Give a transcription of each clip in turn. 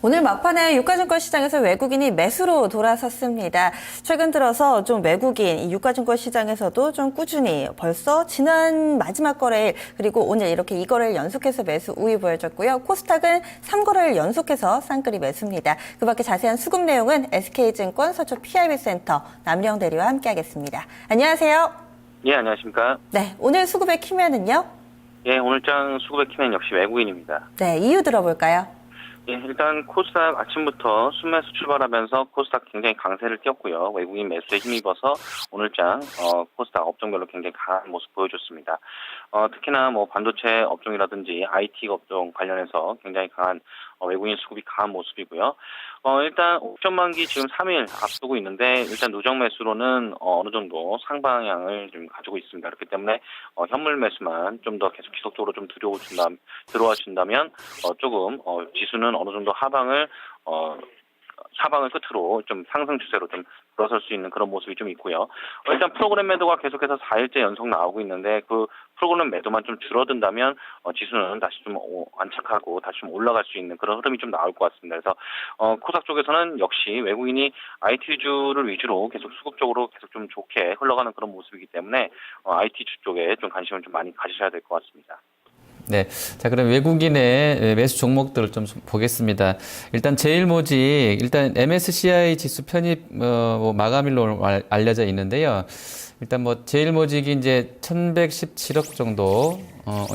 오늘 막판에 유가증권 시장에서 외국인이 매수로 돌아섰습니다. 최근 들어서 좀 외국인 이 유가증권 시장에서도 좀 꾸준히 벌써 지난 마지막 거래일 그리고 오늘 이렇게 2거래일 연속해서 매수 우위 보여줬고요. 코스닥은 3거래일 연속해서 쌍끌이 매수입니다. 그 밖에 자세한 수급 내용은 SK증권 서초 PIB센터 남영 대리와 함께하겠습니다. 안녕하세요. 예, 안녕하십니까. 네, 오늘 수급의 키맨은요? 예, 오늘장 수급의 키맨 역시 외국인입니다. 네, 이유 들어볼까요? 예, 일단 코스닥 아침부터 순매수 출발하면서 코스닥 굉장히 강세를 띄었고요. 외국인 매수에 힘입어서 오늘장 코스닥 업종별로 굉장히 강한 모습 보여줬습니다. 특히나 뭐 반도체 업종이라든지 IT 업종 관련해서 굉장히 강한 외국인 수급이 강한 모습이고요. 일단 옵션 만기 지금 3일 앞두고 있는데 일단 누적 매수로는 어느 정도 상방향을 좀 가지고 있습니다. 그렇기 때문에 현물 매수만 좀 더 계속 지속적으로 좀 들어와 준다면 조금 지수는 어느 정도 하방을 끝으로 좀 상승 추세로 좀 돌아설 수 있는 그런 모습이 좀 있고요. 일단 프로그램 매도가 계속해서 4일째 연속 나오고 있는데 그 프로그램 매도만 좀 줄어든다면 지수는 다시 좀 안착하고 다시 좀 올라갈 수 있는 그런 흐름이 좀 나올 것 같습니다. 그래서 코스닥 쪽에서는 역시 외국인이 IT 위주를 위주로 계속 수급적으로 계속 좀 좋게 흘러가는 그런 모습이기 때문에 IT 주 쪽에 좀 관심을 좀 많이 가지셔야 될 것 같습니다. 네. 자, 그럼 외국인의 매수 종목들을 좀 보겠습니다. 일단 제일모직, 일단 MSCI 지수 편입, 마감일로 알려져 있는데요. 일단 제일모직이 이제 1117억 정도,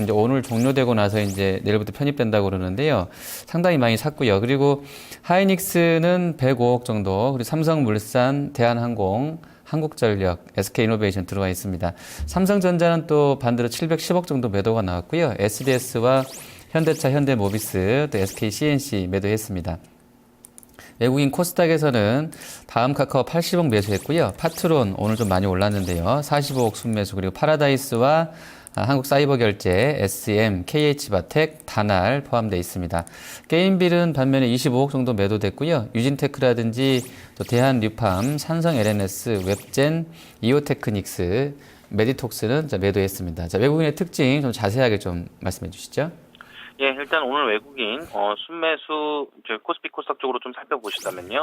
이제 오늘 종료되고 나서 이제 내일부터 편입된다고 그러는데요. 상당히 많이 샀고요. 그리고 하이닉스는 105억 정도, 그리고 삼성물산, 대한항공, 한국전력, SK이노베이션 들어와 있습니다. 삼성전자는 또 반대로 710억 정도 매도가 나왔고요. SBS와 현대차, 현대모비스, 또 SKCNC 매도했습니다. 외국인 코스닥에서는 다음 카카오 80억 매수했고요. 파트론 오늘 좀 많이 올랐는데요. 45억 순매수, 그리고 파라다이스와 한국사이버결제, SM, KH바텍, 다날 포함되어 있습니다. 게임빌은 반면에 25억 정도 매도됐고요. 유진테크라든지 또 대한뉴팜, 산성 LNS, 웹젠, 이오테크닉스, 메디톡스는 매도했습니다. 자, 외국인의 특징 좀 자세하게 좀 말씀해 주시죠. 예, 일단 오늘 외국인 순매수 코스피 코스닥 쪽으로 좀 살펴보시다면요.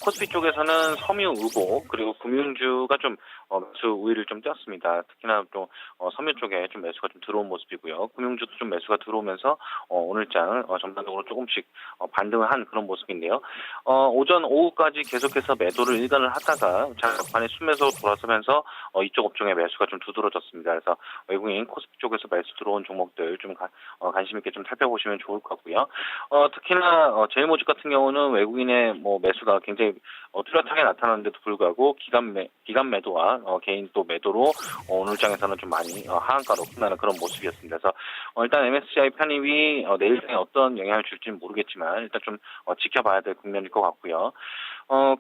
코스피 쪽에서는 섬유의복 그리고 금융주가 좀 매수 우위를 좀 띄었습니다. 특히나 또 섬유 쪽에 좀 매수가 좀 들어온 모습이고요. 금융주도 좀 매수가 들어오면서 오늘장 전반적으로 조금씩 반등을 한 그런 모습인데요. 오전 오후까지 계속해서 매도를 일관을 하다가 장판에 순매수로 돌아서면서 이쪽 업종의 매수가 좀 두드러졌습니다. 그래서 외국인 코스피 쪽에서 매수 들어온 종목들 좀 관심 있게 좀 살펴보시면 좋을 것 같고요. 특히나 제일모직 같은 경우는 외국인의 매수가 굉장히 뚜렷하게 나타나는데도 불구하고 기간 매도와 개인 또 매도로 오늘장에서는 좀 많이 하한가로 끝나는 그런 모습이었습니다. 그래서 일단 MSCI 편입이 내일장에 어떤 영향을 줄지는 모르겠지만 일단 좀 지켜봐야 될 국면일 것 같고요.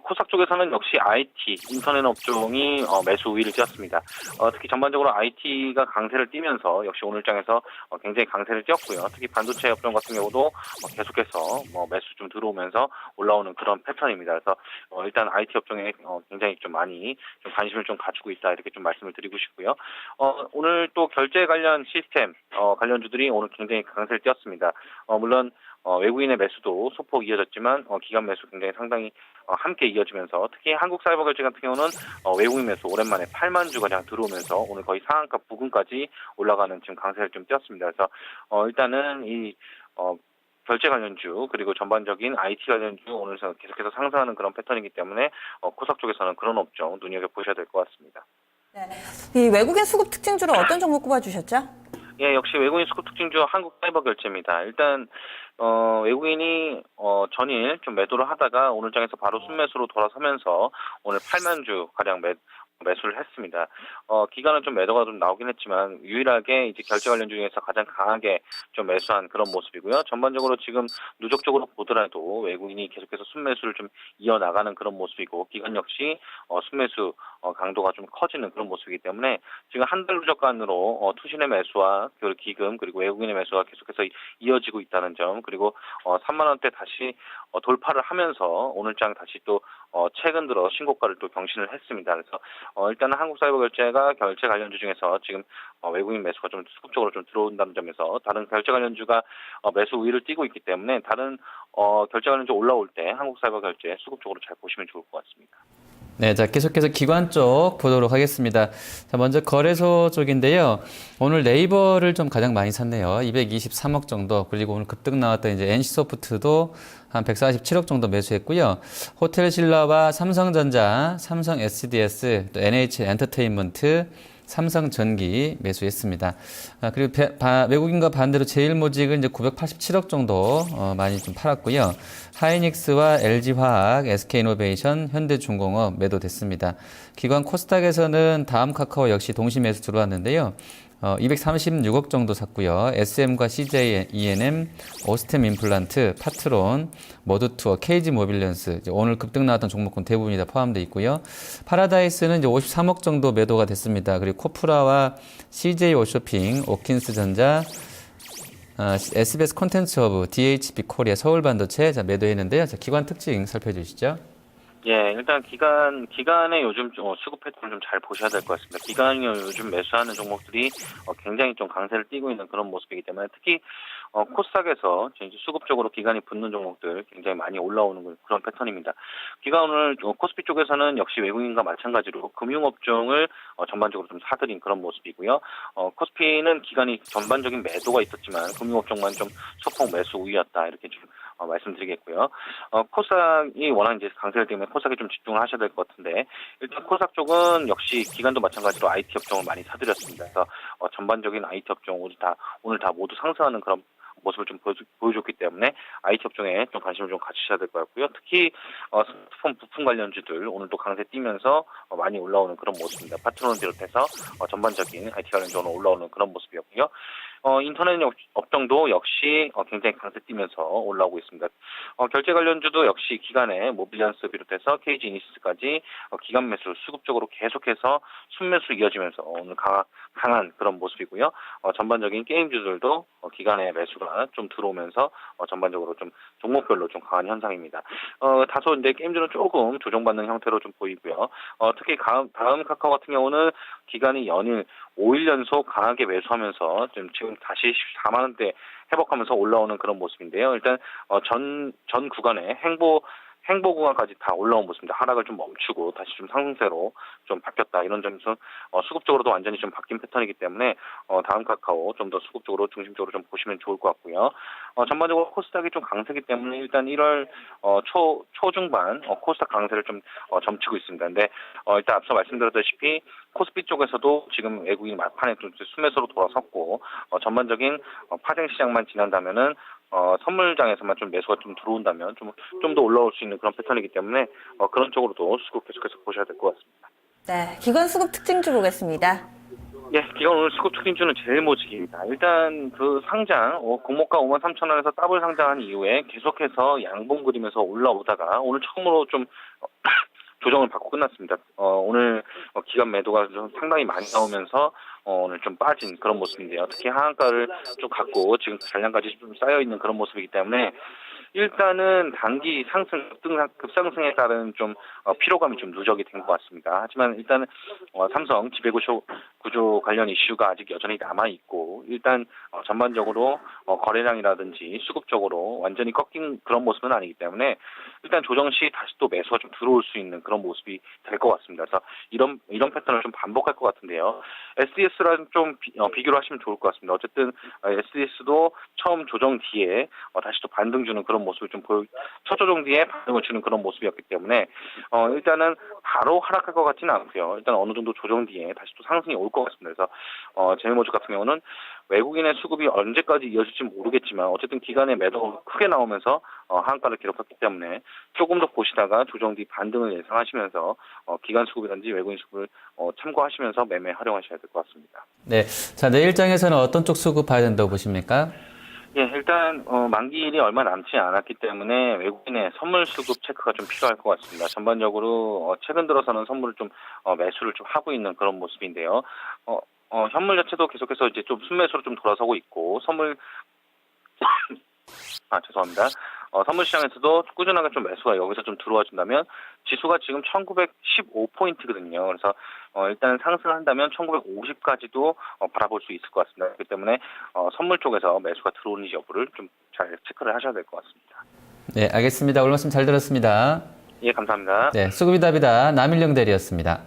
코스닥 쪽에서는 역시 IT, 인터넷 업종이 매수 우위를 띄었습니다. 특히 전반적으로 IT가 강세를 띄면서 역시 오늘장에서 굉장히 강세를 띄었고요. 특히 반도체 업종 같은 경우도 계속해서 매수 좀 들어오면서 올라오는 그런 패턴입니다. 그래서 일단 IT 업종에 굉장히 좀 많이 좀 관심을 좀 가지고 있다 이렇게 좀 말씀을 드리고 싶고요. 오늘 또 결제 관련 시스템 관련주들이 오늘 굉장히 강세를 띄었습니다. 물론 외국인의 매수도 소폭 이어졌지만 기간 매수 굉장히 상당히 함께 이어지면서 특히 한국사이버결제 같은 경우는 외국인 매수 오랜만에 8만 주 가량 들어오면서 오늘 거의 상한가 부근까지 올라가는 지금 강세를 좀 띄었습니다. 그래서 일단은 이 결제 관련주 그리고 전반적인 IT 관련주 오늘 계속해서 상승하는 그런 패턴이기 때문에 코스닥 쪽에서는 그런 업종 눈여겨보셔야 될 것 같습니다. 네. 이 외국인 수급 특징주로 어떤 종목 꼽아주셨죠? 예, 역시 외국인 수급 특징주 한국사이버결제입니다. 일단 외국인이 전일 좀 매도를 하다가 오늘장에서 바로 순매수로 돌아서면서 오늘 8만 주 가량 매수를 했습니다. 기간은 좀 매도가 좀 나오긴 했지만 유일하게 이제 결제 관련 중에서 가장 강하게 좀 매수한 그런 모습이고요. 전반적으로 지금 누적적으로 보더라도 외국인이 계속해서 순매수를 좀 이어나가는 그런 모습이고 기간 역시 순매수 강도가 좀 커지는 그런 모습이기 때문에 지금 한 달 누적간으로 투신의 매수와 기금 그리고 외국인의 매수가 계속해서 이어지고 있다는 점 그리고 3만 원대 다시 돌파를 하면서 오늘장 다시 또 최근 들어 신고가를 또 경신을 했습니다. 그래서 일단은 한국사이버결제가 결제 관련주 중에서 지금 외국인 매수가 좀 수급적으로 좀 들어온다는 점에서 다른 결제 관련주가 매수 우위를 띠고 있기 때문에 다른 결제 관련주 올라올 때 한국사이버결제 수급적으로 잘 보시면 좋을 것 같습니다. 네, 자, 계속해서 기관 쪽 보도록 하겠습니다. 자, 먼저 거래소 쪽인데요. 오늘 네이버를 좀 가장 많이 샀네요. 223억 정도. 그리고 오늘 급등 나왔던 이제 NC소프트도 한 147억 정도 매수했고요. 호텔신라와 삼성전자, 삼성 SDS, 또 NH 엔터테인먼트, 삼성전기 매수했습니다. 그리고 외국인과 반대로 제일모직은 이제 987억 정도 많이 좀 팔았고요. 하이닉스와 LG화학, SK이노베이션, 현대중공업 매도됐습니다. 기관 코스닥에서는 다음카카오 역시 동시 매수 들어왔는데요. 236억 정도 샀고요. SM과 CJ ENM, 오스템 임플란트, 파트론, 머드투어, KG 모빌리언스 오늘 급등 나왔던 종목군 대부분이 다 포함되어 있고요. 파라다이스는 이제 53억 정도 매도가 됐습니다. 그리고 코프라와 CJ 오쇼핑, 오킨스전자, SBS 콘텐츠허브, DHB 코리아, 서울반도체 매도했는데요. 자, 기관 특징 살펴주시죠. 예, 일단 기간의 요즘 수급 패턴을 좀 잘 보셔야 될 것 같습니다. 기간이 요즘 매수하는 종목들이 굉장히 좀 강세를 띠고 있는 그런 모습이기 때문에 특히 코스닥에서 이제 수급적으로 기간이 붙는 종목들 굉장히 많이 올라오는 그런 패턴입니다. 기간 오늘 코스피 쪽에서는 역시 외국인과 마찬가지로 금융업종을 전반적으로 좀 사들인 그런 모습이고요. 코스피는 기간이 전반적인 매도가 있었지만 금융업종만 좀 소폭 매수 우위였다 이렇게 좀 말씀드리겠고요. 코스닥이 워낙 이제 강세를 띠면 코스닥에 좀 집중을 하셔야 될 것 같은데 일단 코스닥 쪽은 역시 기간도 마찬가지로 IT 업종을 많이 사들였습니다. 그래서 전반적인 IT 업종 오늘 다 모두 상승하는 그런 모습을 좀 보여줬기 때문에 IT 업종에 좀 관심을 좀 가지셔야 될 것 같고요. 특히 스마트폰 부품 관련주들 오늘도 강세 띄면서 많이 올라오는 그런 모습입니다. 파트론을 비롯해서 전반적인 IT 관련주 오늘 올라오는 그런 모습이었고요. 인터넷 업종도 역시 굉장히 강세 띄면서 올라오고 있습니다. 결제 관련주도 역시 기간에 모빌리언스 비롯해서 KG 이니시스까지 기간 매수 수급적으로 계속해서 순매수 이어지면서 오늘 강한 그런 모습이고요. 전반적인 게임주들도 기간에 매수가 좀 들어오면서 전반적으로 좀 종목별로 좀 강한 현상입니다. 다소 이제 게임주는 조금 조정받는 형태로 좀 보이고요. 특히 다음 카카오 같은 경우는 기간이 연일 5일 연속 강하게 매수하면서 지금 다시 14만 원대 회복하면서 올라오는 그런 모습인데요. 일단 전 구간에 행보 구간까지 다 올라온 모습입니다. 하락을 좀 멈추고 다시 좀 상승세로 좀 바뀌었다. 이런 점에서 수급적으로도 완전히 좀 바뀐 패턴이기 때문에 다음 카카오 좀 더 수급적으로 중심적으로 좀 보시면 좋을 것 같고요. 전반적으로 코스닥이 좀 강세기 때문에 일단 1월 초중반 코스닥 강세를 좀 점치고 있습니다. 근데 일단 앞서 말씀드렸다시피 코스피 쪽에서도 지금 외국인 막판에 좀 순매수로 돌아섰고 전반적인 파생 시장만 지난다면은 선물장에서만 좀 매수가 좀 들어온다면 좀 더 올라올 수 있는 그런 패턴이기 때문에 그런 쪽으로도 수급 계속해서 보셔야 될 것 같습니다. 네, 기관 수급 특징주 보겠습니다. 예, 기관 오늘 수급 특징주는 제일모직입니다. 일단 그 상장, 공모가 53,000원에서 더블 상장한 이후에 계속해서 양봉 그리면서 올라오다가 오늘 처음으로 좀 조정을 받고 끝났습니다. 오늘 기관 매도가 좀 상당히 많이 나오면서 오늘 좀 빠진 그런 모습인데요. 특히 하한가를 좀 갖고 지금 잔량까지 좀 쌓여 있는 그런 모습이기 때문에 일단은 단기 상승, 급상승에 따른 좀 피로감이 좀 누적이 된 것 같습니다. 하지만 일단은 삼성 지배구조 관련 이슈가 아직 여전히 남아 있고 일단 전반적으로 거래량이라든지 수급적으로 완전히 꺾인 그런 모습은 아니기 때문에 일단 조정 시 다시 또 매수가 좀 들어올 수 있는 그런 모습이 될 것 같습니다. 그래서 이런 패턴을 좀 반복할 것 같은데요. SDS랑 좀 비교를 하시면 좋을 것 같습니다. 어쨌든 SDS도 처음 조정 뒤에 다시 또 반등 주는 그런 모습을 좀 첫 조정 뒤에 반등을 주는 그런 모습이었기 때문에 일단은 바로 하락할 것 같지는 않고요. 일단 어느 정도 조정 뒤에 다시 또 상승이 올 것 같습니다. 그래서 제일모직 같은 경우는 외국인의 수급이 언제까지 이어질지 모르겠지만 어쨌든 기간에 매도가 크게 나오면서 하한가를 기록했기 때문에 조금 더 보시다가 조정 뒤 반등을 예상하시면서 기간 수급이든지 외국인 수급을 참고하시면서 매매 활용하셔야 될 것 같습니다. 네, 자, 내일장에서는 어떤 쪽 수급 봐야 된다고 보십니까? 예, 일단 만기일이 얼마 남지 않았기 때문에 외국인의 선물 수급 체크가 좀 필요할 것 같습니다. 전반적으로 최근 들어서는 선물을 좀 매수를 좀 하고 있는 그런 모습인데요. 현물 자체도 계속해서 이제 좀 순매수로 좀 돌아서고 있고 선물 죄송합니다. 선물 시장에서도 꾸준하게 좀 매수가 여기서 좀 들어와 준다면 지수가 지금 1915포인트거든요. 그래서 일단 상승을 한다면 1950까지도 바라볼 수 있을 것 같습니다. 그렇기 때문에 선물 쪽에서 매수가 들어오는지 여부를 좀 잘 체크를 하셔야 될 것 같습니다. 네, 알겠습니다. 오늘 말씀 잘 들었습니다. 예, 감사합니다. 네, 수급이답이다. 남일영 대리였습니다.